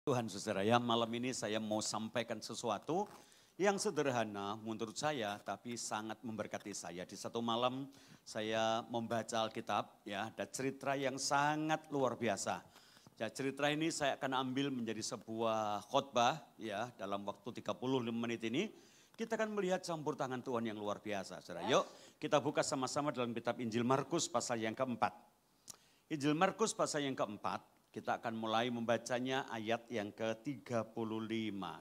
Tuhan saudara ya, malam ini saya mau sampaikan sesuatu yang sederhana menurut saya tapi sangat memberkati saya. Di satu malam saya membaca Alkitab ya, ada cerita yang sangat luar biasa. Ya, cerita ini saya akan ambil menjadi sebuah khotbah ya, dalam waktu 35 menit ini. Kita akan melihat campur tangan Tuhan yang luar biasa. Saudara. Yuk kita buka sama-sama dalam kitab Injil Markus pasal yang keempat. Injil Markus pasal yang keempat. Kita akan mulai membacanya ayat yang ke-35.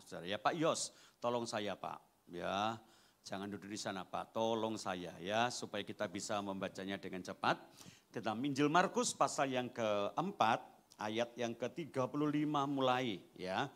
Saudara. Ya Pak Yos, tolong saya Pak. Ya, jangan duduk di sana Pak, tolong saya ya supaya kita bisa membacanya dengan cepat. Kita Injil Markus pasal yang keempat, ayat yang ke-35 mulai ya.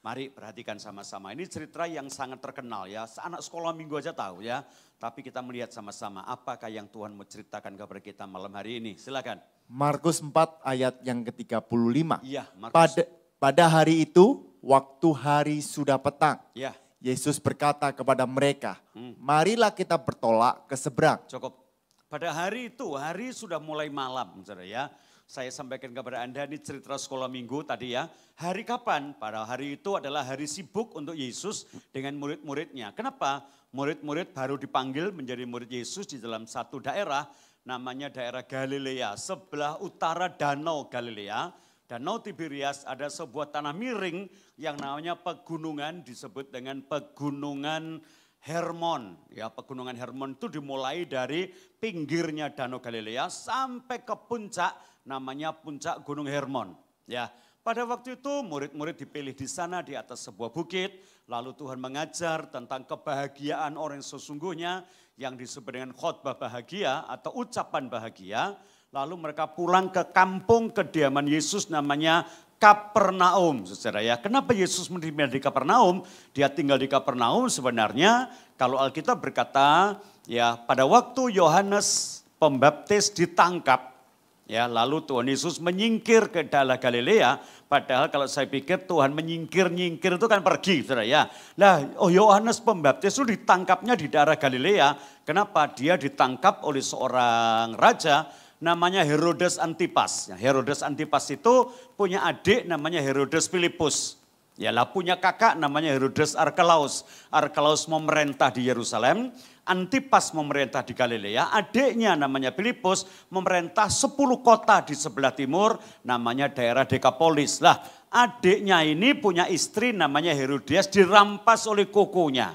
Mari perhatikan sama-sama. Ini cerita yang sangat terkenal ya. Anak sekolah minggu aja tahu ya. Tapi kita melihat sama-sama apakah yang Tuhan mau ceritakan kepada kita malam hari ini. Silakan. Markus 4 ayat yang ke-35. Iya, Markus. Pada hari itu, waktu hari sudah petang. Ya. Yesus berkata kepada mereka, marilah kita bertolak ke seberang. Cukup. Pada hari itu, hari sudah mulai malam, saudara ya. Saya sampaikan kepada Anda ini cerita sekolah minggu tadi ya. Hari kapan? Pada hari itu adalah hari sibuk untuk Yesus dengan murid-muridnya. Kenapa? Murid-murid baru dipanggil menjadi murid Yesus di dalam satu daerah. Namanya daerah Galilea, sebelah utara Danau Galilea. Danau Tiberias ada sebuah tanah miring yang namanya pegunungan, disebut dengan pegunungan Hermon. Ya, pegunungan Hermon itu dimulai dari pinggirnya Danau Galilea sampai ke puncak, namanya puncak Gunung Hermon. Ya, pada waktu itu murid-murid dipilih di sana di atas sebuah bukit. Lalu Tuhan mengajar tentang kebahagiaan orang sesungguhnya yang disebut dengan khotbah bahagia atau ucapan bahagia. Lalu mereka pulang ke kampung kediaman Yesus namanya Kapernaum. Saudara ya, kenapa Yesus meninggal di Kapernaum? Dia tinggal di Kapernaum sebenarnya kalau Alkitab berkata ya pada waktu Yohanes Pembaptis ditangkap. Ya, lalu Tuhan Yesus menyingkir ke daerah Galilea, padahal kalau saya pikir Tuhan menyingkir-nyingkir itu kan pergi, saudara ya. Nah, Yohanes Pembaptis itu ditangkapnya di daerah Galilea. Kenapa? Dia ditangkap oleh seorang raja namanya Herodes Antipas. Ya, Herodes Antipas itu punya adik namanya Herodes Filipus. Ya, lah punya kakak namanya Herodes Arkelaus. Arkelaus memerintah di Yerusalem. Antipas memerintah di Galilea, adiknya namanya Filipus memerintah 10 kota di sebelah timur namanya daerah Dekapolis. Lah adiknya ini punya istri namanya Herodias dirampas oleh kukunya.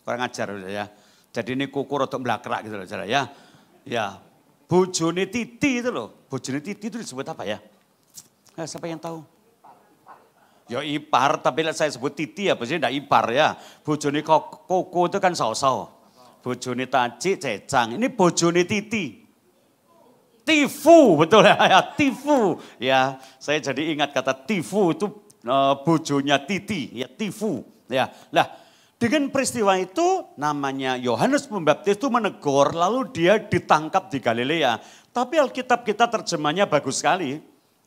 Kurang ajar ya. Jadi ini kuku rotok belakrak gitu loh saudara ya. Ya, bojone Titi itu loh. Bojone Titi itu disebut apa ya? Nah, siapa yang tahu? Ya ipar, tapi saya sebut Titi ya, biasanya enggak ipar ya. Bojone koko itu kan saus-saus. Bojone Taci, Cecang. Ini bojone Titi. Tifu, betul ya, Tifu. Ya, saya jadi ingat kata Tifu itu bojonya Titi, ya Tifu. Ya, lah dengan peristiwa itu namanya Yohanes Pembaptis itu menegur, lalu dia ditangkap di Galilea. Tapi Alkitab kita terjemahnya bagus sekali.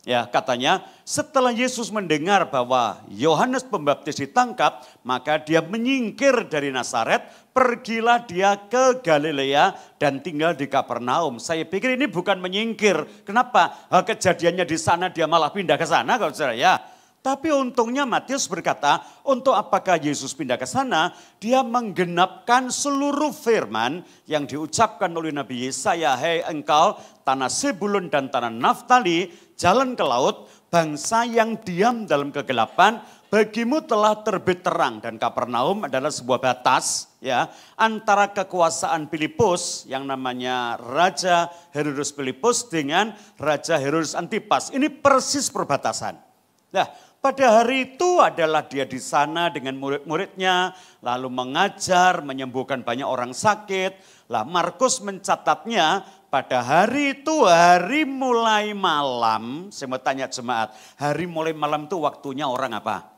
Ya, katanya setelah Yesus mendengar bahwa Yohanes Pembaptis ditangkap, maka dia menyingkir dari Nazaret, pergilah dia ke Galilea dan tinggal di Kapernaum. Saya pikir ini bukan menyingkir. Kenapa? Kejadiannya di sana dia malah pindah ke sana kalau saudara ya. Tapi untungnya Matius berkata, untuk apakah Yesus pindah ke sana? Dia menggenapkan seluruh firman yang diucapkan oleh Nabi Yesaya. Hei engkau tanah Sebulun dan tanah Naftali, jalan ke laut, bangsa yang diam dalam kegelapan, bagimu telah terbit terang. Dan Kapernaum adalah sebuah batas ya antara kekuasaan Filipus yang namanya Raja Herodes Filipus dengan Raja Herodes Antipas. Ini persis perbatasan. Nah, pada hari itu adalah dia di sana dengan murid-muridnya, lalu mengajar, menyembuhkan banyak orang sakit. Lah Markus mencatatnya pada hari itu hari mulai malam. Saya mau tanya jemaat, hari mulai malam itu waktunya orang apa?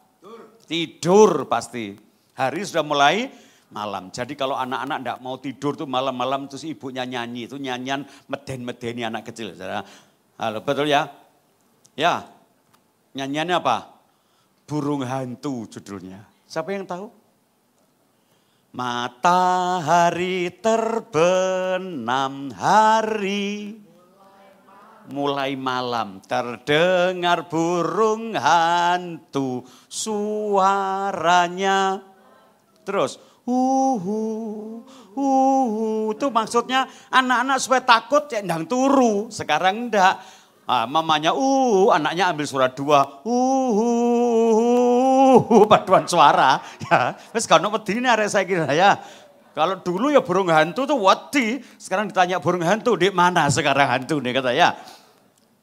Tidur pasti. Hari sudah mulai malam. Jadi kalau anak-anak enggak mau tidur tuh malam-malam terus ibunya nyanyi, itu nyanyian meden-medeni anak kecil. Halo, betul ya? Ya, nyanyiannya apa? Burung hantu judulnya. Siapa yang tahu? Matahari terbenam hari mulai malam terdengar burung hantu suaranya. Terus itu maksudnya anak-anak supaya takut ya ndang turu. Sekarang enggak. Mamanya anaknya ambil suara 2. Paduan suara. Ya, wis kalau pedine arek saiki ya. Kalau dulu ya burung hantu tuh wedi, sekarang ditanya burung hantu di mana sekarang hantu nih kata ya.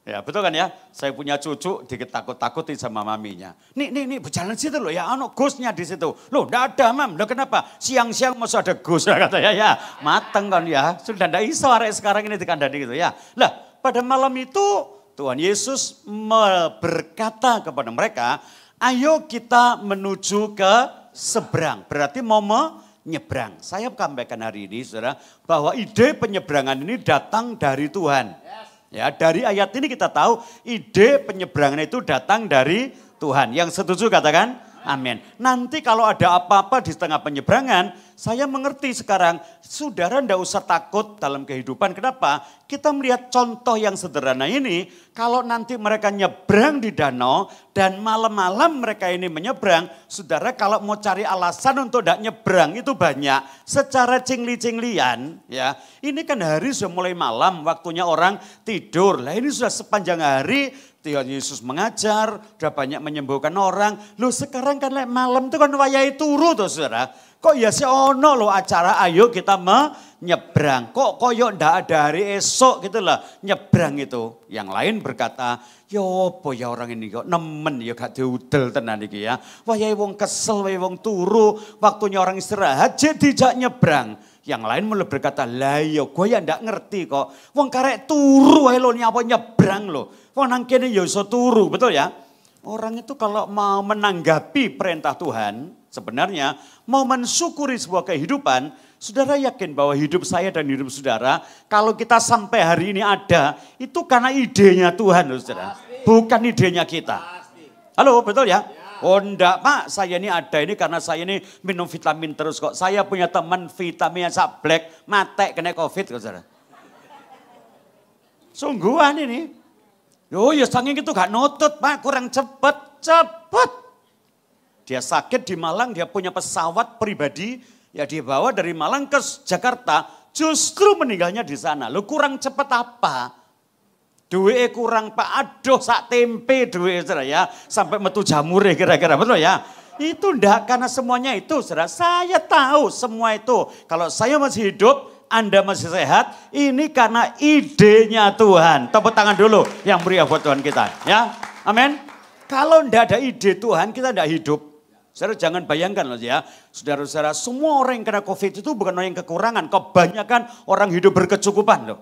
Ya betul kan ya, saya punya cucu dikit takut-takutin sama maminya. Nih berjalan situ loh ya, ghost-nya di situ. Loh enggak ada mam, loh kenapa? Siang-siang masih ada ghost katanya ya. Mateng kan ya, sudah enggak iso arek sekarang ini dikandani gitu ya. Lah pada malam itu Tuhan Yesus berkata kepada mereka, ayo kita menuju ke seberang. Berarti mau menyeberang. Saya sampaikan hari ini saudara, bahwa ide penyeberangan ini datang dari Tuhan. Ya, dari ayat ini kita tahu ide penyeberangan itu datang dari Tuhan. Yang setuju katakan amin. Nanti kalau ada apa-apa di tengah penyeberangan, saya mengerti sekarang, saudara ndak usah takut dalam kehidupan. Kenapa? Kita melihat contoh yang sederhana ini, kalau nanti mereka nyebrang di danau dan malam-malam mereka ini menyeberang, saudara kalau mau cari alasan untuk ndak nyebrang itu banyak. Secara cingli-cinglian, ya, ini kan hari sudah mulai malam, waktunya orang tidur. Lah ini sudah sepanjang hari Tuhan Yesus mengajar, sudah banyak menyembuhkan orang. Loh sekarang kan malam itu kan wayahe turu tuh saudara. Kok ya si ono loh acara ayo kita menyeberang. Kok koyo ndak ada hari esok gitu lah nyebrang itu. Yang lain berkata, ya apa ya orang ini kok nemen ya gak diudel tenan iki ya. Wayahe wong kesel, wayahe wong turu, waktunya orang istirahat jadi dijak nyebrang. Yang lain mulai berkata, lah ya gue ya ndak ngerti kok. Wong karek turu wae lho apa nyebrang lho. Wong nang kene ya iso turu, betul ya? Orang itu kalau mau menanggapi perintah Tuhan, sebenarnya mau mensyukuri sebuah kehidupan, saudara yakin bahwa hidup saya dan hidup saudara, kalau kita sampai hari ini ada, itu karena idenya Tuhan, saudara. Bukan idenya kita. Halo, betul ya? Oh enggak pak, saya ini ada ini karena saya ini minum vitamin terus kok. Saya punya teman vitamin yang sak black, mate kena COVID, saudara. Sungguhan ini. Oh ya saking itu gak nutut pak, kurang cepet. Dia sakit di Malang, dia punya pesawat pribadi, ya dibawa dari Malang ke Jakarta, justru meninggalnya di sana. Lo kurang cepet apa? Duit kurang pak, aduh sak tempe duit ya, sampai metu jamur kira-kira, betul ya? Itu ndak karena semuanya itu, saudara. Saya tahu semua itu. Kalau saya masih hidup, Anda masih sehat, ini karena idenya Tuhan. Tepuk tangan dulu yang meriah buat Tuhan kita. Ya, amin. Kalau ndak ada ide Tuhan, kita ndak hidup. Saudara jangan bayangkan loh ya, saudara-saudara semua orang yang kena COVID itu bukan orang yang kekurangan. Kebanyakan orang hidup berkecukupan loh.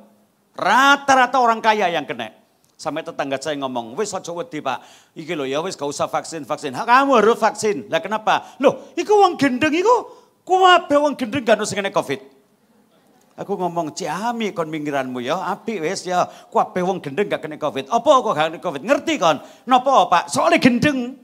Rata-rata orang kaya yang kena. Sampai tetangga saya ngomong, wis aja wedi pak, iki loh ya wis gak usah vaksin. Kamu harus vaksin. Lah kenapa? Loh, iku wong gendeng iku, kuwabe wong gendeng gak usah kena COVID. Aku ngomong, ciami kon minggiranmu ya, apik wis ya, kuwabe wong gendeng gak kena COVID. Apa kok gak kena COVID? Ngerti kon? Napa pak? Soalnya gendeng.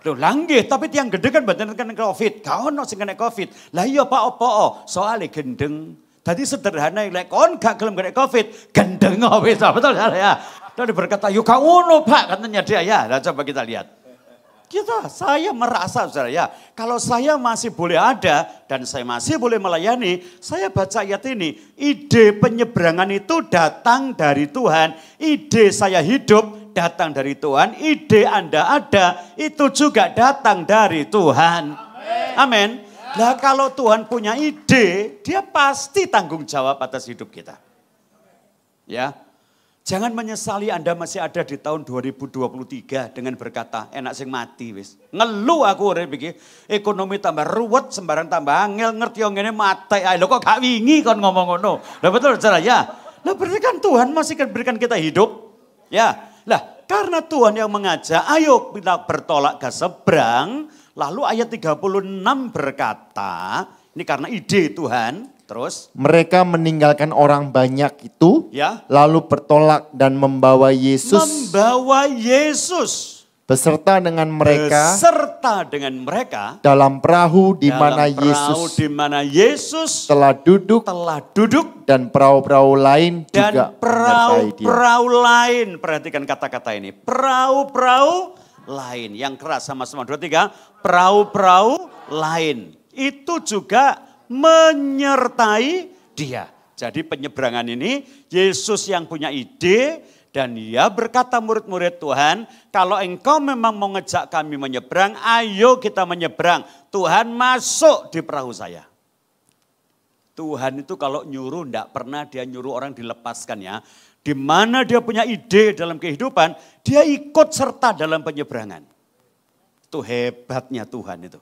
Loh langgih, tapi tiang gendeng kan badan kena COVID. Gak ono sing kena COVID. Lah iya pak apa? Soalnya gendeng. Tadi sederhana, like, kon gak gelem kena COVID, gendeng wis, betul ya. Lalu berkata, yuk gak ngono pak, katanya dia ya. Nah, coba kita lihat. Saya merasa saudara ya, kalau saya masih boleh ada dan saya masih boleh melayani, saya baca ayat ini, ide penyeberangan itu datang dari Tuhan, ide saya hidup datang dari Tuhan, ide Anda ada itu juga datang dari Tuhan. Amin. Nah kalau Tuhan punya ide, dia pasti tanggung jawab atas hidup kita. Ya, jangan menyesali Anda masih ada di tahun 2023 dengan berkata, enak sing mati wis. Ngeluh aku urip iki, ekonomi tambah ruwet, sembarang tambah angel, ngerti yang ngene mati. Lho kok gak wingi kon ngomong ngono. Lah betul saudara ya. Lah berarti kan Tuhan masih akan berikan kita hidup. Ya, lah karena Tuhan yang mengajak, ayo kita bertolak ke seberang. Lalu ayat 36 berkata, ini karena ide Tuhan, terus. Mereka meninggalkan orang banyak itu, ya, lalu bertolak dan membawa Yesus. Membawa Yesus. beserta dengan mereka dalam perahu di mana Yesus telah duduk dan perahu-perahu lain juga menyertai dia. Perahu lain, perhatikan kata-kata ini, perahu-perahu lain, yang keras sama-sama 2, 3, perahu-perahu lain itu juga menyertai dia. Jadi penyeberangan ini Yesus yang punya ide. Dan dia berkata murid-murid Tuhan, kalau engkau memang mau ngejak kami menyeberang, ayo kita menyeberang. Tuhan masuk di perahu saya. Tuhan itu kalau nyuruh, enggak pernah dia nyuruh orang dilepaskan ya. Di mana dia punya ide dalam kehidupan, dia ikut serta dalam penyeberangan. Itu hebatnya Tuhan itu.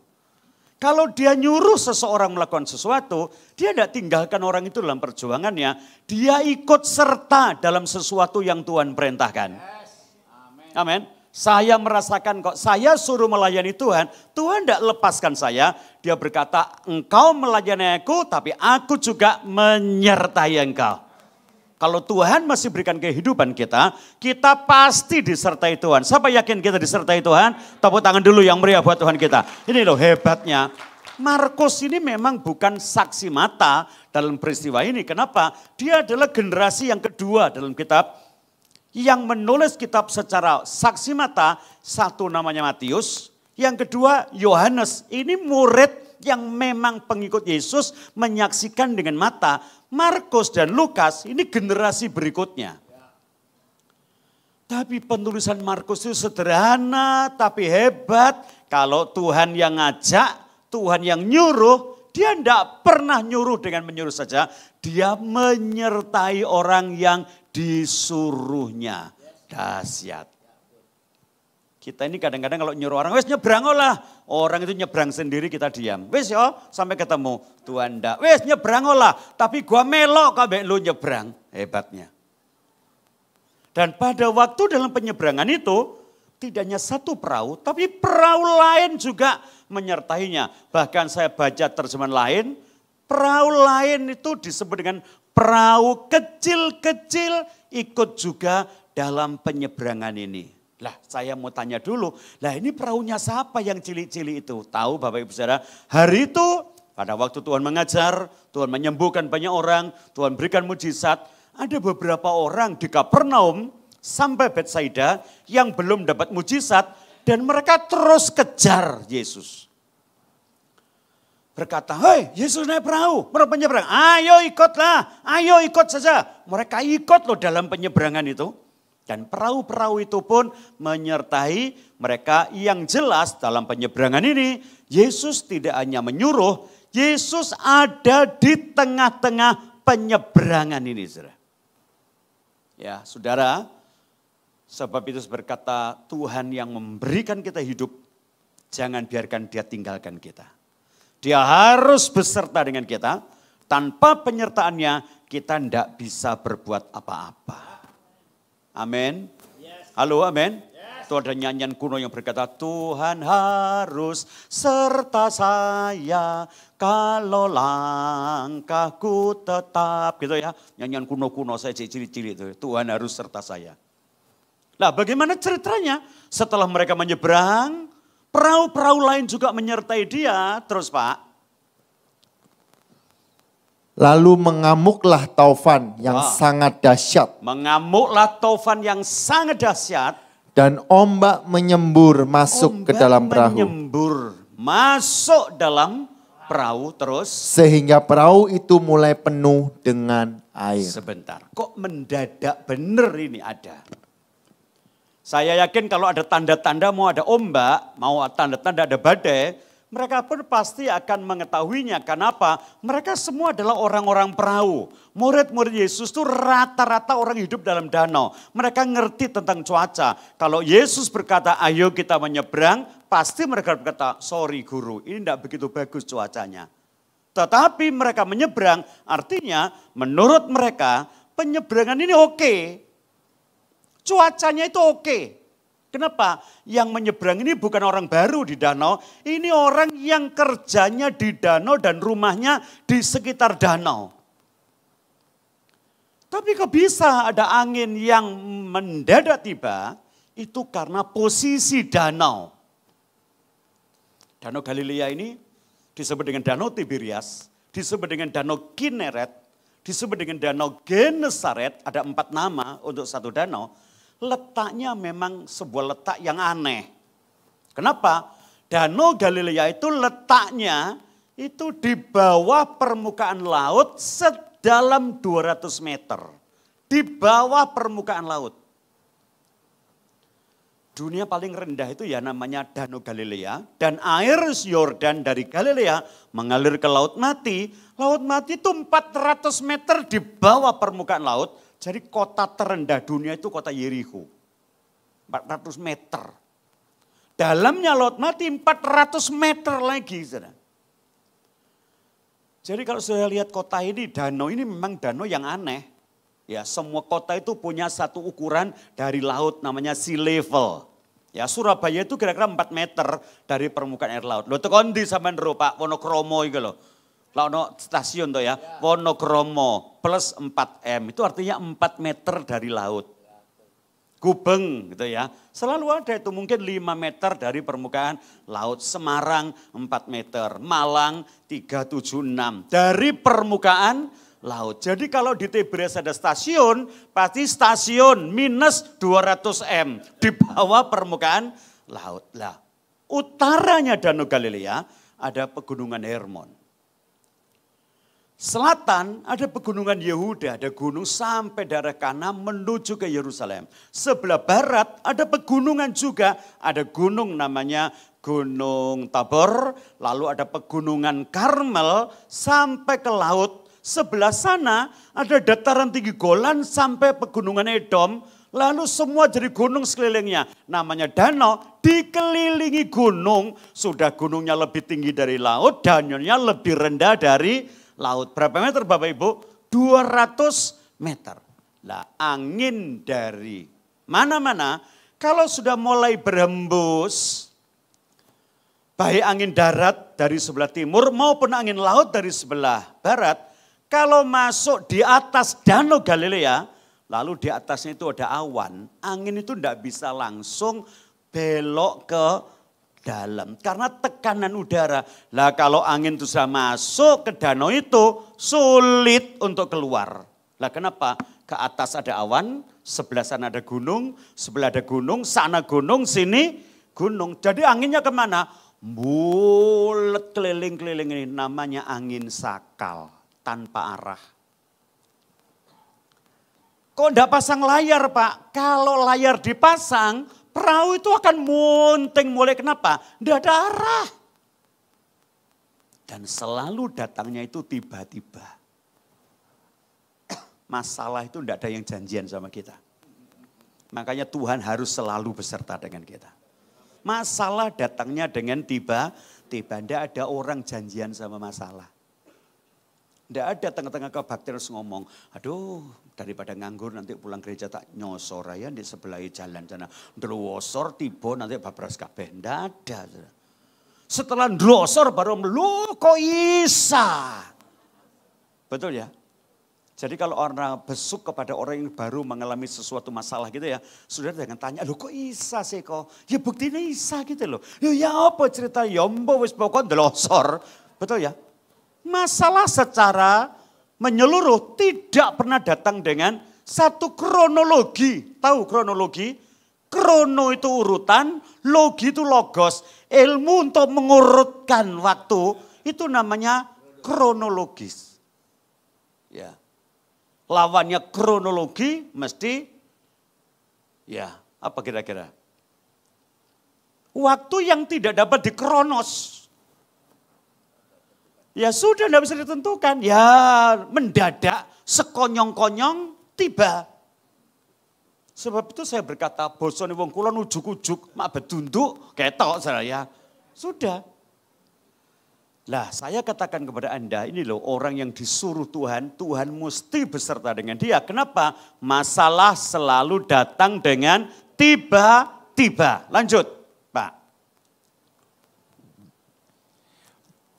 Kalau dia nyuruh seseorang melakukan sesuatu, dia tidak tinggalkan orang itu dalam perjuangannya. Dia ikut serta dalam sesuatu yang Tuhan perintahkan. Amin. Saya merasakan kok, saya suruh melayani Tuhan, Tuhan tidak lepaskan saya. Dia berkata, engkau melayani aku, tapi aku juga menyertai engkau. Kalau Tuhan masih berikan kehidupan kita pasti disertai Tuhan. Siapa yakin kita disertai Tuhan? Tepuk tangan dulu yang meriah buat Tuhan kita. Ini loh hebatnya. Markus ini memang bukan saksi mata dalam peristiwa ini. Kenapa? Dia adalah generasi yang kedua dalam kitab. Yang menulis kitab secara saksi mata, satu namanya Matius. Yang kedua Yohanes. Ini murid yang memang pengikut Yesus menyaksikan dengan mata. Markus dan Lukas ini generasi berikutnya. Tapi penulisan Markus itu sederhana tapi hebat. Kalau Tuhan yang ngajak, Tuhan yang nyuruh, dia tidak pernah nyuruh dengan menyuruh saja. Dia menyertai orang yang disuruhnya. Dahsyat. Kita ini kadang-kadang kalau nyuruh orang, wes nyebrang lah. Orang itu nyebrang sendiri kita diam. Wes yo sampai ketemu. Tuhan ndak, wes nyebrang lah. Tapi gua melok kabeh lu nyebrang. Hebatnya. Dan pada waktu dalam penyeberangan itu, tidak hanya satu perahu, tapi perahu lain juga menyertainya. Bahkan saya baca terjemahan lain, perahu lain itu disebut dengan perahu kecil-kecil ikut juga dalam penyeberangan ini. Lah saya mau tanya dulu, lah ini perahunya siapa yang cilik-cilik itu? Tahu Bapak Ibu Saudara, hari itu pada waktu Tuhan mengajar, Tuhan menyembuhkan banyak orang, Tuhan berikan mujizat. Ada beberapa orang di Kapernaum sampai Betsaida yang belum dapat mujizat dan mereka terus kejar Yesus. Berkata, hei Yesus naik perahu, penyeberang, ayo ikutlah, ayo ikut saja. Mereka ikut loh dalam penyeberangan itu. Dan perahu-perahu itu pun menyertai mereka. Yang jelas dalam penyeberangan ini, Yesus tidak hanya menyuruh, Yesus ada di tengah-tengah penyeberangan ini. Saudara. Ya saudara, sebab itu berkata Tuhan yang memberikan kita hidup, jangan biarkan dia tinggalkan kita. Dia harus beserta dengan kita, tanpa penyertaannya kita tidak bisa berbuat apa-apa. Amin. Halo, amin. Itu ada nyanyian kuno yang berkata, Tuhan harus serta saya kalau langkahku tetap. Gitu ya, nyanyian kuno-kuno saya cili-cili itu. Tuhan harus serta saya. Nah bagaimana ceritanya? Setelah mereka menyeberang, perahu-perahu lain juga menyertai dia. Terus Pak. Lalu mengamuklah taufan yang sangat dahsyat. Mengamuklah taufan yang sangat dahsyat. Dan ombak menyembur masuk ke dalam perahu. Menyembur masuk dalam perahu terus. Sehingga perahu itu mulai penuh dengan air. Sebentar, kok mendadak bener ini ada. Saya yakin kalau ada tanda-tanda mau ada ombak, mau tanda-tanda ada badai, mereka pun pasti akan mengetahuinya. Kenapa? Mereka semua adalah orang-orang perahu. Murid-murid Yesus itu rata-rata orang hidup dalam danau. Mereka ngerti tentang cuaca. Kalau Yesus berkata, ayo kita menyeberang, pasti mereka berkata, sorry guru, ini tidak begitu bagus cuacanya. Tetapi mereka menyeberang, artinya menurut mereka penyeberangan ini oke. Cuacanya itu oke. Kenapa? Yang menyeberang ini bukan orang baru di danau, ini orang yang kerjanya di danau dan rumahnya di sekitar danau. Tapi kok bisa ada angin yang mendadak tiba, Itu karena posisi danau. Danau Galilea ini disebut dengan Danau Tiberias, disebut dengan Danau Kineret, disebut dengan Danau Genesaret, ada 4 nama untuk satu danau. Letaknya memang sebuah letak yang aneh. Kenapa? Danau Galilea itu letaknya itu di bawah permukaan laut sedalam 200 meter. Di bawah permukaan laut. Dunia paling rendah itu ya namanya Danau Galilea. Dan air Yordan dari Galilea mengalir ke Laut Mati. Laut Mati itu 400 meter di bawah permukaan laut. Jadi kota terendah dunia itu kota Yeriko. 400 meter. Dalamnya Laut Mati 400 meter lagi. Jadi kalau saya lihat kota ini, danau ini memang danau yang aneh. Ya, semua kota itu punya satu ukuran dari laut namanya sea level. Ya, Surabaya itu kira-kira 4 meter dari permukaan air laut. Loh, tekan di sampean ro Pak Wonokromo iki lho. Lah ono stasiun to ya, Wonokromo plus 4M itu artinya 4 meter dari laut. Gubeng gitu ya. Selalu ada itu mungkin 5 meter dari permukaan laut. Semarang 4 meter, Malang 376 dari permukaan laut. Jadi kalau di Tiberias ada stasiun, pasti stasiun minus 200 M di bawah permukaan laut. Lah, utaranya Danau Galilea ada pegunungan Hermon. Selatan ada pegunungan Yehuda, ada gunung sampai daerah Kana menuju ke Yerusalem. Sebelah barat ada pegunungan juga, ada gunung namanya Gunung Tabor, lalu ada pegunungan Karmel sampai ke laut. Sebelah sana ada dataran tinggi Golan sampai pegunungan Edom. Lalu semua jadi gunung sekelilingnya. Namanya danau, dikelilingi gunung. Sudah gunungnya lebih tinggi dari laut, danaunya lebih rendah dari laut. Berapa meter Bapak Ibu? 200 meter. Lah angin dari mana-mana, kalau sudah mulai berhembus, baik angin darat dari sebelah timur maupun angin laut dari sebelah barat, kalau masuk di atas Danau Galilea, lalu di atasnya itu ada awan, angin itu tidak bisa langsung belok ke dalam. Karena tekanan udara. Lah kalau angin itu sudah masuk ke danau itu, sulit untuk keluar. Lah kenapa? Ke atas ada awan, sebelah sana ada gunung, sebelah ada gunung, sana gunung, sini gunung. Jadi anginnya kemana? Bulet keliling-keliling ini, namanya angin sakal. Tanpa arah. Kok enggak pasang layar Pak? Kalau layar dipasang, perahu itu akan munting mulai kenapa? Enggak ada arah. Dan selalu datangnya itu tiba-tiba. Masalah itu enggak ada yang janjian sama kita. Makanya Tuhan harus selalu beserta dengan kita. Masalah datangnya dengan tiba-tiba. Enggak ada orang janjian sama masalah. Tidak ada tengah-tengah kebaktian harus ngomong, aduh daripada nganggur nanti pulang gereja tak nyosor ya di sebelah jalan sana. Ndlosor tiba nanti babras kabeh. Tidak ada. Setelah ndlosor baru lu kok isa. Betul ya? Jadi kalau orang besuk kepada orang yang baru mengalami sesuatu masalah gitu ya, saudara jangan tanya, lu kok isa sih kok? Ya buktinya isa gitu loh. Ya apa cerita yombo wis pokok ndlosor. Betul ya? Masalah secara menyeluruh tidak pernah datang dengan satu kronologi. Tahu kronologi? Krono itu urutan, logi itu logos. Ilmu untuk mengurutkan waktu itu namanya kronologis. Ya. Lawannya kronologi mesti ya apa kira-kira? Waktu yang tidak dapat dikronos. Ya sudah tidak bisa ditentukan. Ya mendadak sekonyong-konyong tiba. Sebab itu saya berkata bosone wong kula ujuk-ujuk mak betunduk ketok saya. Sudah. Lah saya katakan kepada Anda ini loh orang yang disuruh Tuhan, Tuhan mesti beserta dengan dia. Kenapa? Masalah selalu datang dengan tiba-tiba. Lanjut Pak.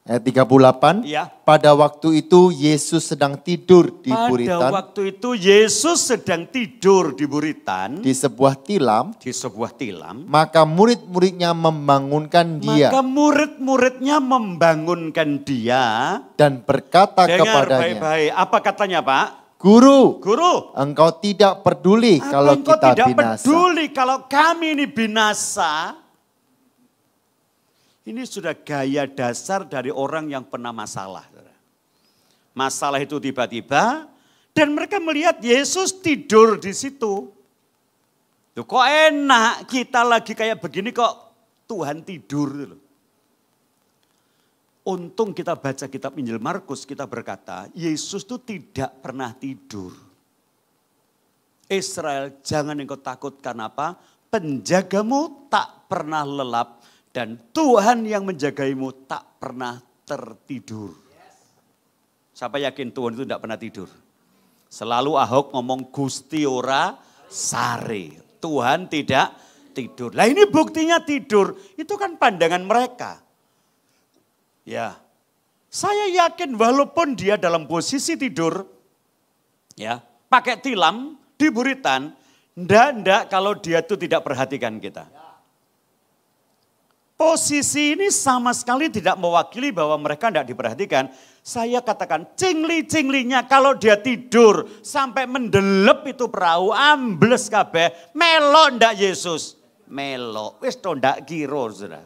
Ayat 38, Ya. pada waktu itu Yesus sedang tidur di Pada buritan waktu itu Yesus sedang tidur di buritan, di sebuah tilam, di sebuah tilam. maka murid-muridnya membangunkan dia Maka murid-muridnya membangunkan dia. dan berkata Dengar kepadanya, baik-baik, apa katanya Pak? Guru, Guru, engkau tidak peduli apa kalau engkau kita tidak binasa. peduli kalau kami ini binasa? Ini sudah gaya dasar dari orang yang pernah masalah. Masalah itu tiba-tiba dan mereka melihat Yesus tidur di situ. Loh, kok enak kita lagi kayak begini kok Tuhan tidur. Untung kita baca kitab Injil Markus, kita berkata Yesus itu tidak pernah tidur. Israel, jangan engkau takut karena apa? Penjagamu tak pernah lelap. Dan Tuhan yang menjagaimu tak pernah tertidur. Siapa yakin Tuhan itu tidak pernah tidur? Selalu Ahok ngomong Gusti ora sare. Tuhan tidak tidur. Lah ini buktinya tidur. Itu kan pandangan mereka. Ya, saya yakin walaupun dia dalam posisi tidur, ya, pakai tilam di buritan, ndak kalau dia itu tidak perhatikan kita. Posisi ini sama sekali tidak mewakili bahwa mereka tidak diperhatikan. Saya katakan cingli-cinglinya kalau dia tidur sampai mendelep itu perahu ambles kabeh. Melo ndak Yesus? Melo, wis to ndak kira saudara.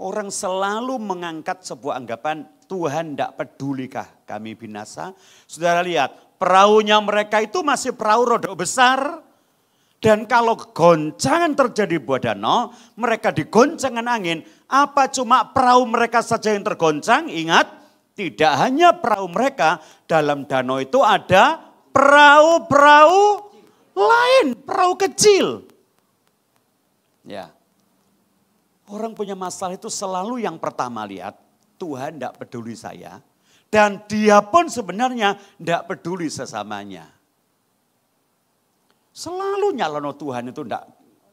Orang selalu mengangkat sebuah anggapan Tuhan ndak pedulikah kami binasa. Saudara lihat perahunya mereka itu masih perahu rodok besar. Dan kalau goncangan terjadi buah danau, mereka digoncangkan angin. Apa cuma perahu mereka saja yang tergoncang? Ingat, tidak hanya perahu mereka, dalam danau itu ada perahu-perahu lain, perahu kecil. Ya, orang punya masalah itu selalu yang pertama lihat, Tuhan tidak peduli saya. Dan dia pun sebenarnya tidak peduli sesamanya. Selalu nyalono Tuhan itu enggak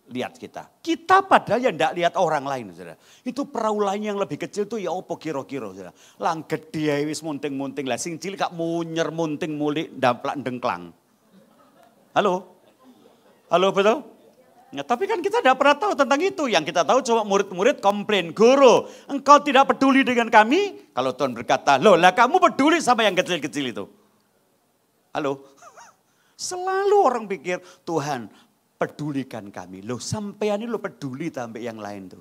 lihat kita. Kita padahal yang enggak lihat orang lain. Saudara. Itu perahu lain yang lebih kecil itu ya opo kira-kira. Lang gede wis munting-munting lah. Sing cilik kak munyer munting mulik damplak dengklang. Halo? Halo betul? Ya, tapi kan kita tidak pernah tahu tentang itu. Yang kita tahu cuma murid-murid komplain. Guru, engkau tidak peduli dengan kami? Kalau Tuhan berkata, loh lah kamu peduli sama yang kecil-kecil itu. Halo? Selalu orang pikir, Tuhan pedulikan kami. Loh sampean ini lo peduli sampai yang lain tuh.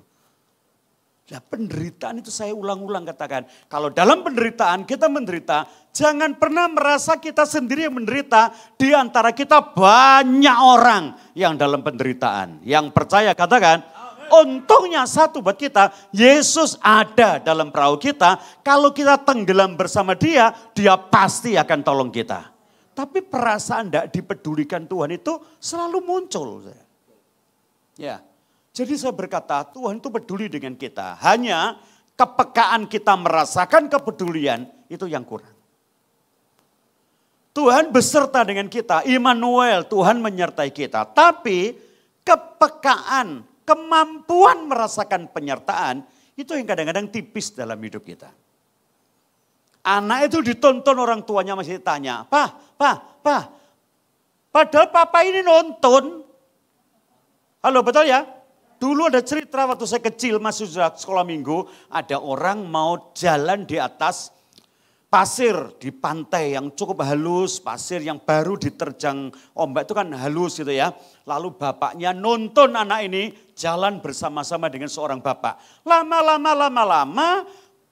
Nah penderitaan itu saya ulang-ulang katakan. Kalau dalam penderitaan kita menderita, jangan pernah merasa kita sendiri yang menderita. Di antara kita banyak orang yang dalam penderitaan. Yang percaya katakan, untungnya satu buat kita, Yesus ada dalam perahu kita. Kalau kita tenggelam bersama dia, dia pasti akan tolong kita. Tapi perasaan tidak dipedulikan Tuhan itu selalu muncul. Ya, jadi saya berkata Tuhan itu peduli dengan kita. Hanya kepekaan kita merasakan kepedulian itu yang kurang. Tuhan beserta dengan kita, Immanuel, Tuhan menyertai kita. Tapi kepekaan, kemampuan merasakan penyertaan itu yang kadang-kadang tipis dalam hidup kita. Anak itu ditonton orang tuanya masih tanya, Pak. Padahal papa ini nonton. Halo betul ya? Dulu ada cerita waktu saya kecil masih sekolah minggu. Ada orang mau jalan di atas pasir di pantai yang cukup halus. Pasir yang baru diterjang ombak itu kan halus gitu ya. Lalu bapaknya nonton anak ini jalan bersama-sama dengan seorang bapak. Lama-lama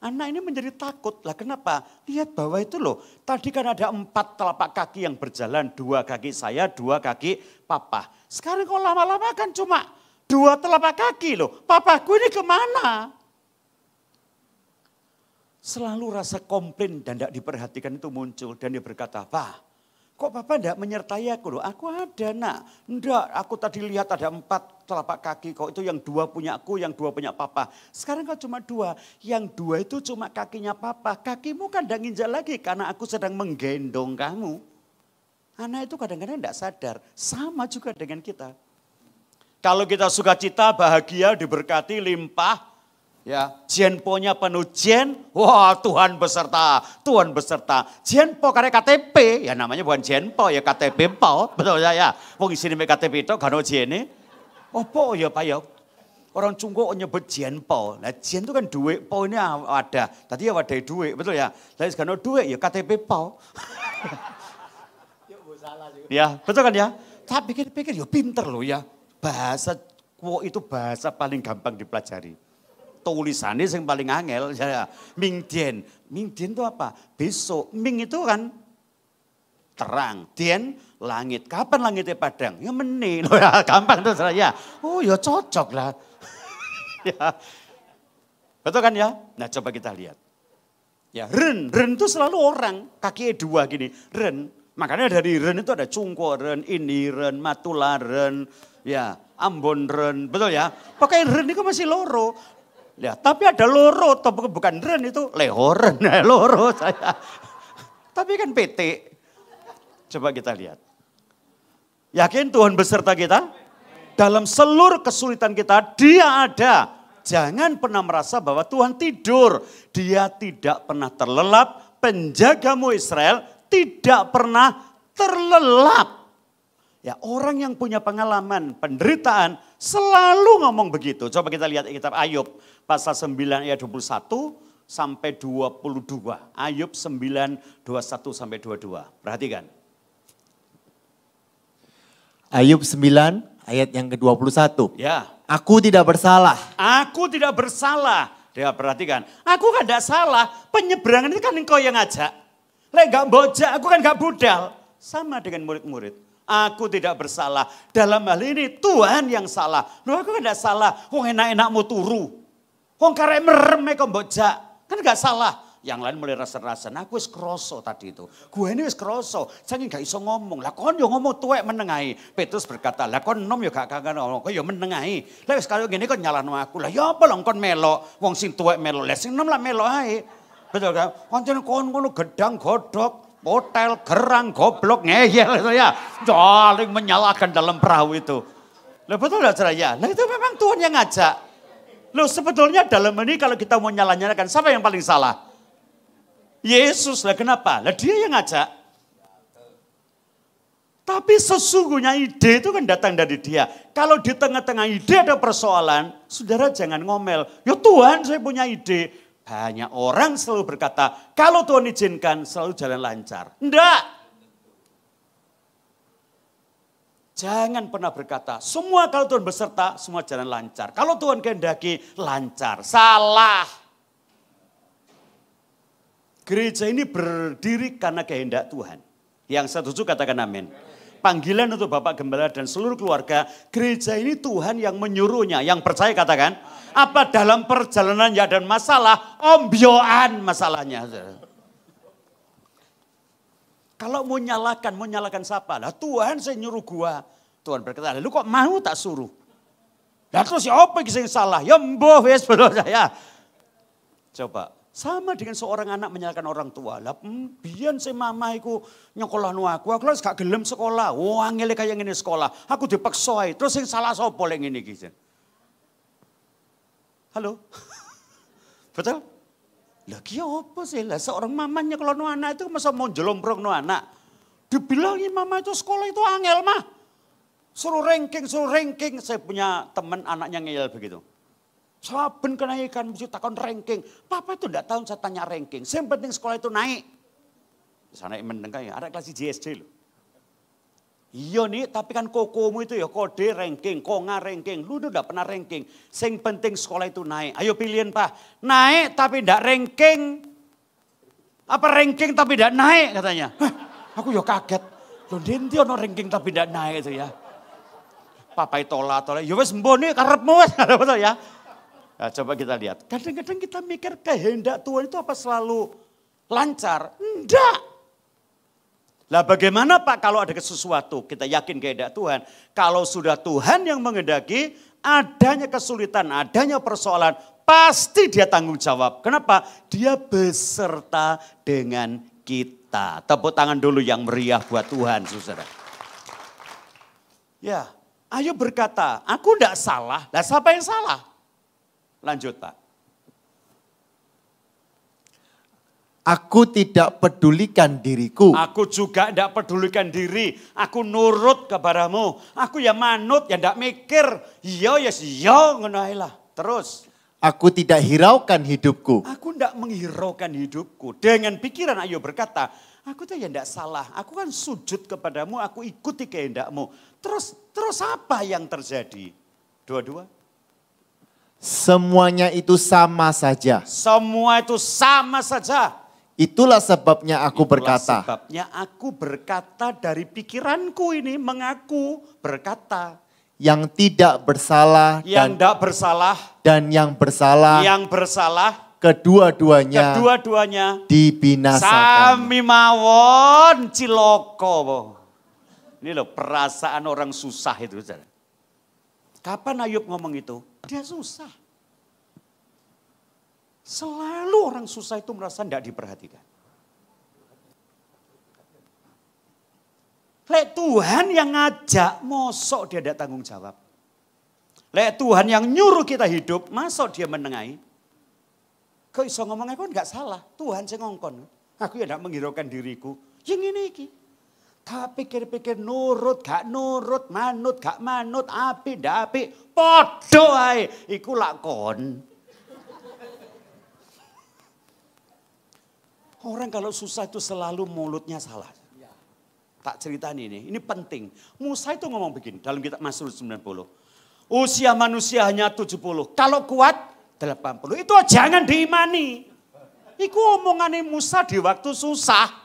anak ini menjadi takut. Lah kenapa? Lihat bawah itu loh. Tadi kan ada 4 telapak kaki yang berjalan. 2 kaki saya, 2 kaki papa. Sekarang kok lama-lama kan cuma 2 telapak kaki loh. Papaku ini kemana? Selalu rasa komplain dan tidak diperhatikan itu muncul. Dan dia berkata, Pak, kok papa tidak menyertai aku loh? Aku ada nak. Enggak, aku tadi lihat ada 4 telapak kaki. Kok itu yang 2 punya aku, yang 2 punya papa. Sekarang kok cuma 2. Yang 2 itu cuma kakinya papa. Kakimu kan tidak nginjak lagi karena aku sedang menggendong kamu. Anak itu kadang-kadang tidak sadar. Sama juga dengan kita. Kalau kita sukacita, bahagia, diberkati, limpah. Ya, jenponya penuh jen, wah Tuhan beserta, Tuhan beserta. Jenpo karena KTP, ya namanya bukan jenpo, ya KTP po, betul ya. Wong isine KTP itu gak ono jene. Opo ya Pak ya? Orang Cungko nyebut jenpo. Nah jen itu kan duit, po ini ada. Tadi ya wadai duit, betul ya. Tapi gak ono duit ya KTP po. Ya, betul kan ya? Tapi pikir-pikir ya pinter loh ya. Bahasa wo itu bahasa paling gampang dipelajari. Tulisannya yang paling angel, ya, Mingdian. Mingdian itu apa? Besok. Ming itu kan terang. Dien, langit. Kapan langitnya padang? Ya menit. Ya, gampang tuh ya. Oh ya cocok lah. Ya. Betul kan ya? Nah coba kita lihat. Ya, ren itu selalu orang. Kakinya dua gini, ren. Makanya dari ren itu ada Cungko ren, ini ren, Matula ren, ya, Ambon ren, betul ya? Pakai ren itu masih loro. Ya, tapi ada loro, tapi bukan ren itu lehoren, loro saya. Tapi kan PT. Coba kita lihat. Yakin Tuhan beserta kita? Dalam seluruh kesulitan kita, dia ada. Jangan pernah merasa bahwa Tuhan tidur. Dia tidak pernah terlelap. Penjagamu Israel tidak pernah terlelap. Ya, orang yang punya pengalaman penderitaan selalu ngomong begitu. Coba kita lihat kitab Ayub pasal 9 ayat 21 sampai 22. Ayub 9, 21 sampai 22. Perhatikan. Ayub 9 ayat yang ke-21. Ya. Aku tidak bersalah. Aku tidak bersalah. Dia perhatikan. Aku kan tidak salah. Penyeberangan itu kan engkau yang ngajak. Lek gak bojak, aku kan gak budal. Sama dengan murid-murid. Aku tidak bersalah. Dalam hal ini Tuhan yang salah. Loh aku kan gak salah. Wong enak-enakmu turu. Wong karek merem kok bojak. Kan gak salah. Yang lain mulai rasa-rasan. Aku wis kroso tadi itu. Gue ini wis kroso. Saking gak iso ngomong. Lah kon yo ngomong tuwek menengahi. Petrus berkata, lah kon nom yo gak ngomong. Kok yo menengahi. Lah wis kaya ngene kok nyalahno aku. Lah yo apa lho kon melok. Wong sing tuwek melok. Lah sing nom lah melok ae. Betul kan? Pancen kon ngono gedang godhog. Hotel, gerang, goblok, ngeyel itu ya. Saling menyalahkan dalam perahu itu. Loh betul gak ceraya? Nah itu memang Tuhan yang ngajak. Loh sebetulnya dalam ini kalau kita mau nyala-nyalakan, siapa yang paling salah? Yesus lah, kenapa? Lah dia yang ngajak. Tapi sesungguhnya ide itu kan datang dari dia. Kalau di tengah-tengah ide ada persoalan, saudara jangan ngomel. Ya Tuhan saya punya ide. Banyak orang selalu berkata, kalau Tuhan izinkan selalu jalan lancar. Enggak. Jangan pernah berkata, semua kalau Tuhan beserta, semua jalan lancar. Kalau Tuhan kehendaki, lancar. Salah. Gereja ini berdiri karena kehendak Tuhan. Yang setuju katakan amin. Panggilan untuk Bapak Gembala dan seluruh keluarga, gereja ini Tuhan yang menyuruhnya. Yang percaya katakan, apa dalam perjalanannya dan masalah, ombyoan masalahnya. Kalau mau nyalakan siapa? Lah Tuhan saya nyuruh gua. Tuhan berkata, lu kok mau tak suruh? Lah terus ya apa yang salah? Ya mboh wis saya. Coba. Sama dengan seorang anak menyalahkan orang tua. Lah biyen si mama iku nyekolahno aku wis gak gelem sekolah. Wah ngene kaya ngene sekolah. Aku dipaksa ae. Terus sing salah sapa lek ngene iki? Halo? Betul? Lah ki apa sih? Lah seorang mama nyekolahno anak itu masa mau jelombrongno anak. Dibilangin mama itu sekolah itu angel mah. Suruh ranking. Saya punya teman anaknya ngeyel begitu. Saben kenaikan mesti takon ranking. Papa itu enggak tahu saya tanya ranking. Yang penting sekolah itu naik. Sana meneng kayak ada kelas JSD loh. Iya nih, tapi kan kokomu itu ya kode ranking, konga ranking. Lu udah pernah ranking. Yang penting sekolah itu naik. Ayo pilihan Pak. Naik tapi enggak ranking. Apa ranking tapi enggak naik katanya. Hah, aku ya kaget. Loh nanti ono ranking tapi enggak naik itu ya. Papa tolak. Ya wes mbone karepmu wes. Betul ya. Nah, coba kita lihat. Kadang-kadang kita mikir kehendak Tuhan itu apa selalu lancar? Enggak. Lah bagaimana Pak kalau ada sesuatu kita yakin kehendak Tuhan. Kalau sudah Tuhan yang menghendaki adanya kesulitan, adanya persoalan. Pasti dia tanggung jawab. Kenapa? Dia beserta dengan kita. Tepuk tangan dulu yang meriah buat Tuhan saudara. Ya, Ayub berkata, aku enggak salah. Lah siapa yang salah? Lanjut Pak. Aku tidak pedulikan diriku. Aku juga tidak pedulikan diri. Aku nurut kepadamu. Aku ya manut, ya tidak mikir. Iya, ya iya, ngono ae lah. Terus. Aku tidak hiraukan hidupku. Aku tidak menghiraukan hidupku. Dengan pikiran Ayub berkata, aku tuh ya tidak salah. Aku kan sujud kepadamu, aku ikuti kehendakmu. Terus apa yang terjadi? Dua-dua. Semuanya itu sama saja. Semua itu sama saja. Itulah sebabnya aku berkata. Sebabnya aku berkata dari pikiranku ini mengaku berkata. Yang tidak bersalah Yang tidak bersalah. dan yang bersalah. Yang bersalah. Kedua-duanya dibinasakan. Sami mawon ciloko. Ini loh perasaan orang susah itu. Kapan Ayub ngomong itu? Dia susah. Selalu orang susah itu merasa tidak diperhatikan. Lek Tuhan yang ngajak, mosok dia tidak tanggung jawab. Lek Tuhan yang nyuruh kita hidup, mosok dia menengahi. Kok iso ngomong aku enggak salah, Tuhan sing ngongkon. Aku ya tidak menghiraukan diriku. Yang ini iki. Tak pikir-pikir nurut, gak nurut, manut, gak manut, api, ndak api. Podo ae, iku lakon. Orang kalau susah itu selalu mulutnya salah. Tak ceritain ini penting. Musa itu ngomong begini dalam kitab Mazmur 90. Usia manusia hanya 70, kalau kuat 80. Itu jangan diimani. Itu omongannya Musa di waktu susah.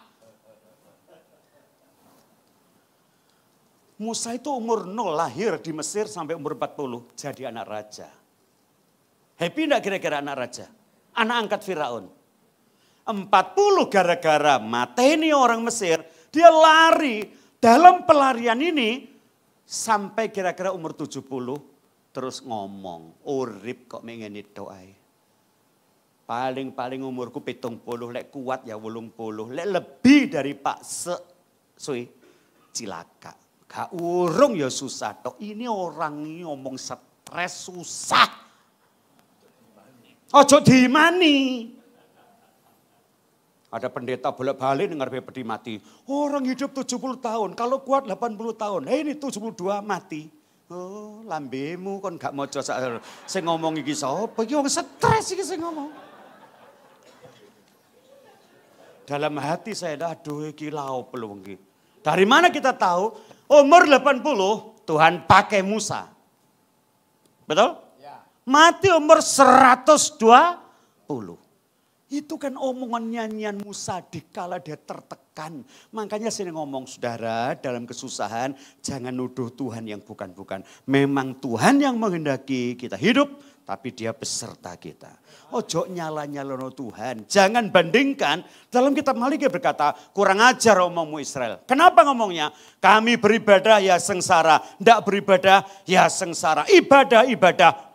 Musa itu umur 0 lahir di Mesir sampai umur 40 jadi anak raja. Happy enggak kira-kira anak raja? Anak angkat Firaun. 40 gara-gara mateni orang Mesir, dia lari. Dalam pelarian ini sampai kira-kira umur 70 terus ngomong, urip kok mengene tok ae. Paling umurku 70, lek kuat ya 80, lek lebih dari Pak cilaka. Gak urung ya susah tok. Ini orang ini ngomong stres susah. Ojo diimani. Ada pendeta bolak-balik dengar peti mati. Orang hidup 70 tahun, kalau kuat 80 tahun. Ini 72 mati. Oh, lambemu kon gak mojo saya ngomong iki sapa? Iki wong stres iki sing ngomong. Dalam hati saya, aduh iki laop lho iki. Dari mana kita tahu? Umur 80 Tuhan pakai Musa. Betul? Ya. Mati umur 120. Itu kan omongan nyanyian Musa dikala dia tertekan. Makanya saya ngomong, saudara, dalam kesusahan jangan nuduh Tuhan yang bukan-bukan. Memang Tuhan yang menghendaki kita hidup, tapi dia beserta kita. Ojo nyala-nyalono Tuhan. Jangan bandingkan, dalam kitab Maliki berkata, kurang ajar omongmu Israel. Kenapa ngomongnya? Kami beribadah ya sengsara, ndak beribadah ya sengsara. Ibadah,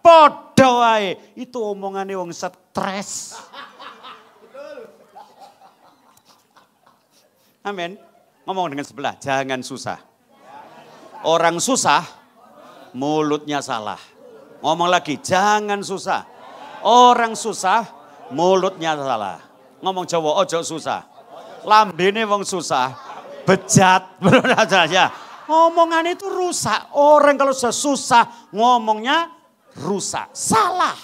podo wae. Itu omongannya wong stres. Amin. Ngomong dengan sebelah, jangan susah. Orang susah, mulutnya salah. Ngomong lagi, jangan susah. Orang susah, mulutnya salah. Ngomong Jawa, ojo susah. Lambene wong susah, bejat. Omongan itu rusak. Orang kalau sudah susah, ngomongnya rusak. Salah.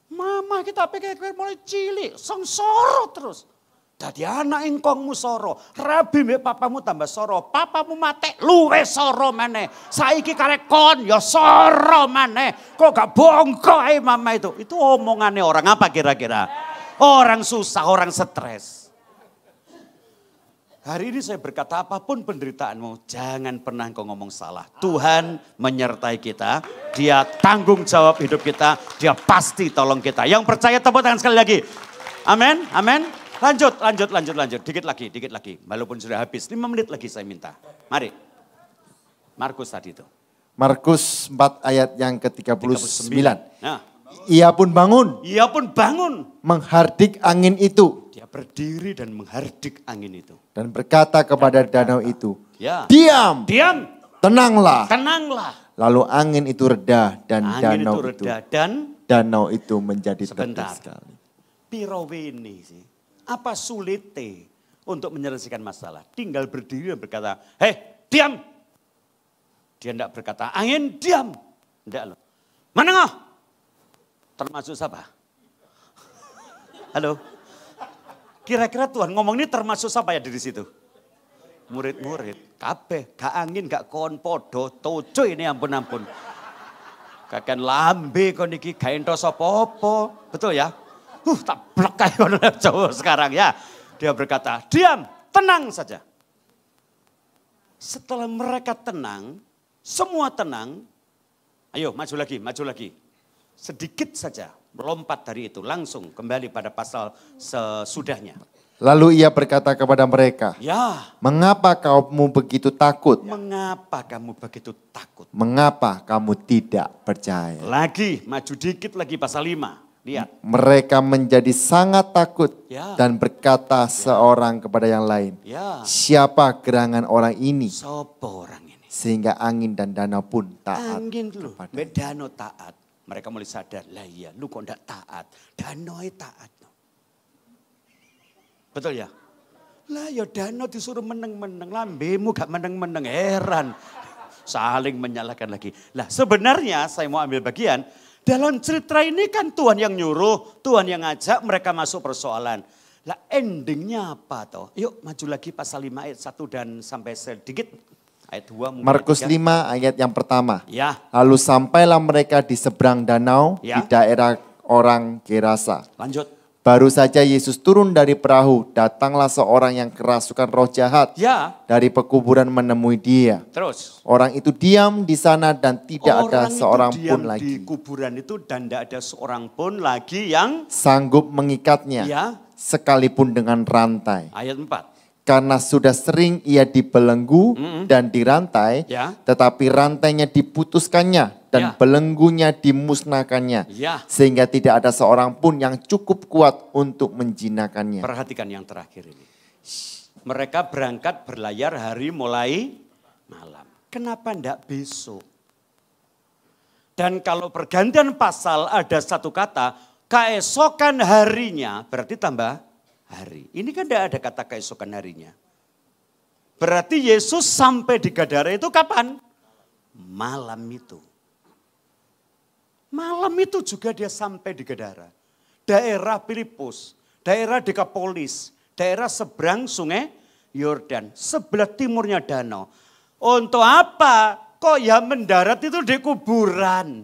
Mama kita pikir mulai cilik, sengsara terus. Dadi anak engkongmu soro, rabi mbek papamu tambah soro, papamu mate luwe soro maneh. Saiki karek kon ya soro maneh. Kok gak bongko ae mama itu. Itu omongannya orang apa kira-kira? Orang susah, orang stres. Hari ini saya berkata apapun penderitaanmu, jangan pernah kau ngomong salah. Tuhan menyertai kita, dia tanggung jawab hidup kita, dia pasti tolong kita. Yang percaya tepuk tangan sekali lagi. Amin, amin. Lanjut. Dikit lagi. Walaupun sudah habis, 5 menit lagi saya minta. Mari. Markus tadi itu. Markus 4 ayat yang ke-39. Nah. Ia pun bangun. Menghardik angin itu. Dia berdiri dan menghardik angin itu. Dan berkata kepada danau itu. Ya. Diam. Tenanglah. Lalu angin itu reda dan danau itu menjadi tenang sekali. pirawene sih. Apa sulite untuk menyelesaikan masalah? Tinggal berdiri dan berkata, hei diam. Dia tidak berkata, angin diam. Tidak loh. Mana ngah? Termasuk siapa? Halo? Kira-kira Tuhan ngomong ini termasuk siapa ya di situ? Murid-murid. Kabeh, gak angin, gak kon podo, tojo ini ampun-ampun. Kakek lambe kon iki gak entos apa-apa. Betul ya? Tak blekai kon Jawa sekarang ya. Dia berkata, diam, tenang saja. Setelah mereka tenang, semua tenang, ayo maju lagi, maju lagi. Sedikit saja melompat dari itu, langsung kembali pada pasal sesudahnya. Lalu ia berkata kepada mereka, Ya. mengapa kamu begitu takut? Mengapa kamu begitu takut? Mengapa kamu tidak percaya? Lagi, maju dikit lagi pasal 5. Lihat. Mereka menjadi sangat takut Ya. dan berkata seorang kepada yang lain, Ya. siapa gerangan orang ini? Sopo orang ini? Sehingga angin dan danau pun taat. Angin dulu, kepadanya. bedano taat. Mereka mulai sadar, lah iya lu kok enggak taat. Danau taat. Betul ya? Lah ya danau disuruh meneng-meneng, lambemu gak meneng-meneng, heran. Saling menyalahkan lagi. Lah sebenarnya saya mau ambil bagian, dalam cerita ini kan Tuhan yang nyuruh, Tuhan yang ngajak mereka masuk persoalan. Lah endingnya apa toh? Yuk maju lagi pasal 5 ayat 1 dan sampai sedikit. Ayat 2 mungkin. Markus ayat 5 ayat yang pertama. Ya. Lalu sampailah mereka di seberang danau Ya. di daerah orang Gerasa. Lanjut. Baru saja Yesus turun dari perahu, datanglah seorang yang kerasukan roh jahat Ya. dari pekuburan menemui dia. Terus. Orang itu diam di sana dan tidak ada Orang seorang itu diam pun lagi di kuburan itu dan tidak ada seorang pun lagi yang sanggup mengikatnya ya. sekalipun dengan rantai. Ayat 4. Karena sudah sering ia dibelenggu dan dirantai, Ya. tetapi rantainya diputuskannya dan Ya. belenggunya dimusnahkannya. Ya. Sehingga tidak ada seorang pun yang cukup kuat untuk menjinakkannya. Perhatikan yang terakhir ini. Mereka berangkat berlayar hari mulai malam. Kenapa enggak besok? Dan kalau pergantian pasal ada satu kata, keesokan harinya berarti tambah hari. Ini kan enggak ada kata keesokan harinya. Berarti Yesus sampai di Gadara itu kapan? Malam itu. Malam itu juga dia sampai di Gadara. Daerah Filipus, daerah Dekapolis, daerah seberang sungai Yordan, sebelah timurnya danau. Untuk apa? Kok ya mendarat itu di kuburan?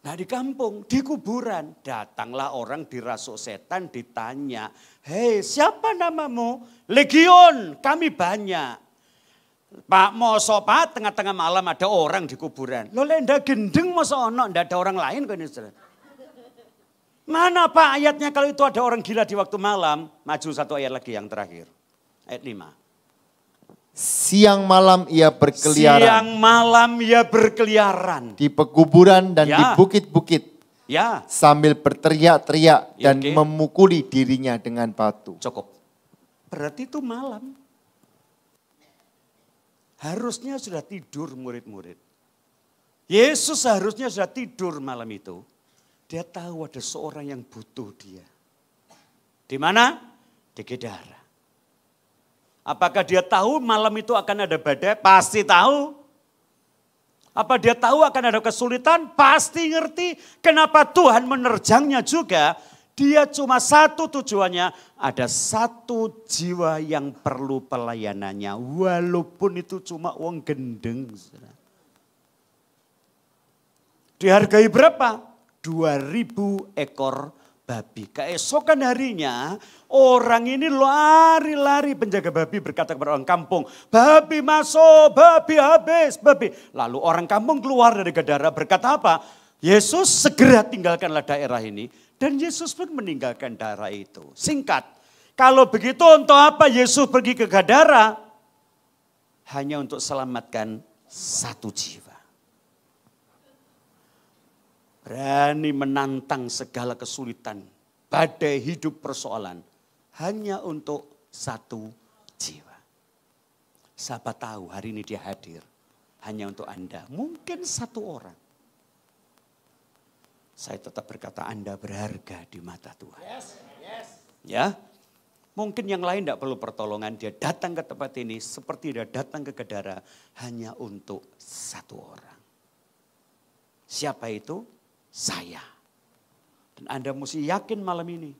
Nah di kampung, di kuburan, datanglah orang dirasuk setan ditanya, hei siapa namamu? Legion, kami banyak. Pak mosok pak tengah-tengah malam ada orang di kuburan. Lo lenda gendeng mosok ono, ndak ada orang lain kan ini. Mana Pak ayatnya kalau itu ada orang gila di waktu malam? Maju satu ayat lagi yang terakhir. Ayat 5. Siang malam ia berkeliaran. Siang malam ia berkeliaran. Di pekuburan dan Ya. di bukit-bukit. Ya, Sambil berteriak-teriak Ya, dan oke. memukuli dirinya dengan batu. cukup. Berarti itu malam. Harusnya sudah tidur murid-murid. Yesus harusnya sudah tidur malam itu. Dia tahu ada seorang yang butuh dia. Di mana? Di Gadara. Apakah dia tahu malam itu akan ada badai? Pasti tahu. Apa dia tahu akan ada kesulitan? Pasti ngerti. Kenapa Tuhan menerjangnya juga? Dia cuma satu tujuannya, ada satu jiwa yang perlu pelayanannya. Walaupun itu cuma uang gendeng. Dihargai berapa? 2.000 ekor babi. Keesokan harinya orang ini lari-lari, penjaga babi berkata kepada orang kampung, babi masuk, babi habis, babi. Lalu orang kampung keluar dari Gadara berkata apa? Yesus segera tinggalkanlah daerah ini. Dan Yesus pun meninggalkan daerah itu. Singkat, kalau begitu untuk apa Yesus pergi ke Gadara? Hanya untuk selamatkan satu jiwa. Berani menantang segala kesulitan, badai hidup persoalan. Hanya untuk satu jiwa. Siapa tahu hari ini dia hadir. Hanya untuk Anda, mungkin satu orang. Saya tetap berkata Anda berharga di mata Tuhan. Ya, mungkin yang lain tidak perlu pertolongan. Dia datang ke tempat ini seperti dia datang ke Kedara hanya untuk satu orang. Siapa itu? Saya. Dan Anda mesti yakin malam ini.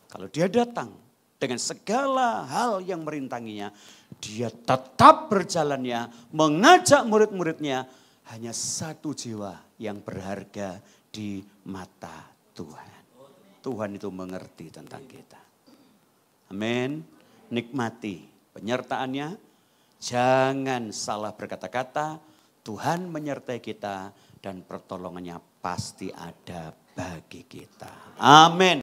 Kalau dia datang dengan segala hal yang merintanginya. Dia tetap berjalannya, mengajak murid-muridnya. Hanya satu jiwa yang berharga di mata Tuhan. Tuhan itu mengerti tentang kita. Amin. Nikmati penyertaannya. Jangan salah berkata-kata. Tuhan menyertai kita dan pertolongannya pasti ada bagi kita. Amin.